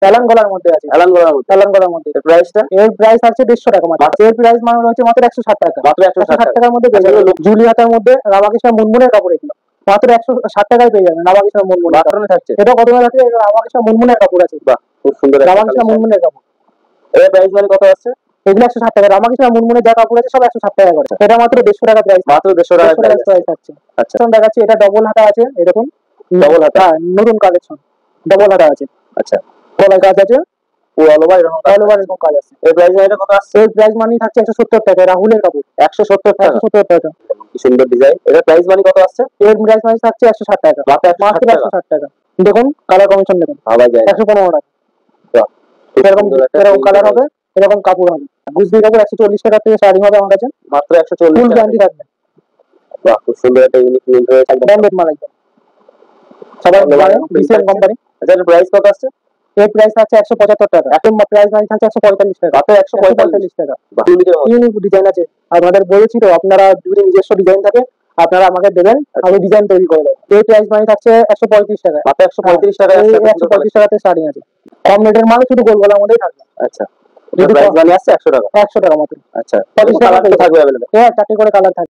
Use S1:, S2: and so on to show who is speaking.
S1: Alan গলার মধ্যে আছে, অ্যালান গলার মধ্যে।
S2: প্রাইসটা?
S1: এর প্রাইস আছে 150 টাকা মাত্র। এর প্রাইস মানে হচ্ছে মাত্র 160 টাকা।
S2: মাত্র 160 টাকা।
S1: টাকার মধ্যে পেয়ে যাবেন। জুলিয়াটার মধ্যে রামাকৃষ্ণ মুনমুনের কাপড় এগুলো মাত্র 160 টাকায় পেয়ে যাবেন। রামাকৃষ্ণ মুনমুন
S2: বাটনে থাকছে।
S1: এটা কত টাকা আছে? রামাকৃষ্ণ মুনমুনের কাপড় আছে।
S2: বাহ, খুব সুন্দর
S1: রামাকৃষ্ণ মুনমুনের কাপড়।
S2: এর প্রাইস মানে কত আছে?
S1: এগুলো 160 টাকা। রামাকৃষ্ণ মুনমুনের যা কাপড় আছে সব 160 টাকা করে। এটা মাত্র 150 টাকা প্রাইস।
S2: মাত্র 150 টাকা
S1: প্রাইস থাকছে।
S2: আচ্ছা,
S1: এখন দেখাচ্ছি এটা ডবল হাতা আছে এরকম।
S2: ডবল হাতা?
S1: হ্যাঁ, নতুন কালেকশন ডবল হাতা আছে।
S2: আচ্ছা,
S1: গলায় কাজ আছে,
S2: অল ওভার এরকম
S1: কাজ আছে।
S2: এর প্রাইস মানে কত আছে?
S1: এর প্রাইস মানে থাকছে 170 টাকা। রাহুলের কাপড়
S2: 170 টাকা।
S1: 170 টাকা।
S2: কি সুন্দর ডিজাইন। এর প্রাইস মানে কত আছে?
S1: এর প্রাইস মানে থাকছে 160 টাকা।
S2: মাত্র
S1: 160 টাকা। দেখুন কালার কমিশন দেখুন,
S2: ভাবা যায়
S1: 115 টাকা।
S2: বাহ,
S1: এরকম এরকম কালার হবে, এরকম কাপড় হবে। গুজরি কাপড় 140 টাকা থেকে স্টার্টিং হবে আমার কাছে।
S2: মাত্র 140
S1: ফুল
S2: টাকা।
S1: গ্যারান্টি থাকবে।
S2: বাহ, খুব সুন্দর একটা ইউনিক প্রিন্ট রয়েছে।
S1: ব্র্যান্ডেড মাল একদম। সবাই জানে বিসিএম কোম্পানি।
S2: আচ্ছা, এর প্রাইস কত আছে?
S1: এর প্রাইস আছে 175 টাকা। এখন প্রাইস মানে থাকছে 145 টাকা।
S2: মাত্র 145
S1: টাকা।
S2: ইউনিকের
S1: ইউনিক ডিজাইন আছে। আপনাদের বলেছি তো, আপনারা যদি নিজস্ব ডিজাইন থাকে আপনারা আমাকে দেবেন, আমি ডিজাইন তৈরি করে দেবো। এই প্রাইস মানে থাকছে 135 টাকা।
S2: মাত্র 135 টাকা।
S1: 135 টাকাতে স্টার্টিং আছে। কম রেটের মাল শুধু গোল গলার মধ্যেই থাকবে।
S2: আচ্ছা, এর প্রাইস মানে আছে 100 টাকা।
S1: 100 টাকা মাত্র।
S2: আচ্ছা,
S1: 25 টাকা
S2: কালার থাকবে अवेलेबल।
S1: হ্যাঁ, 4টি করে কালার থাকবে।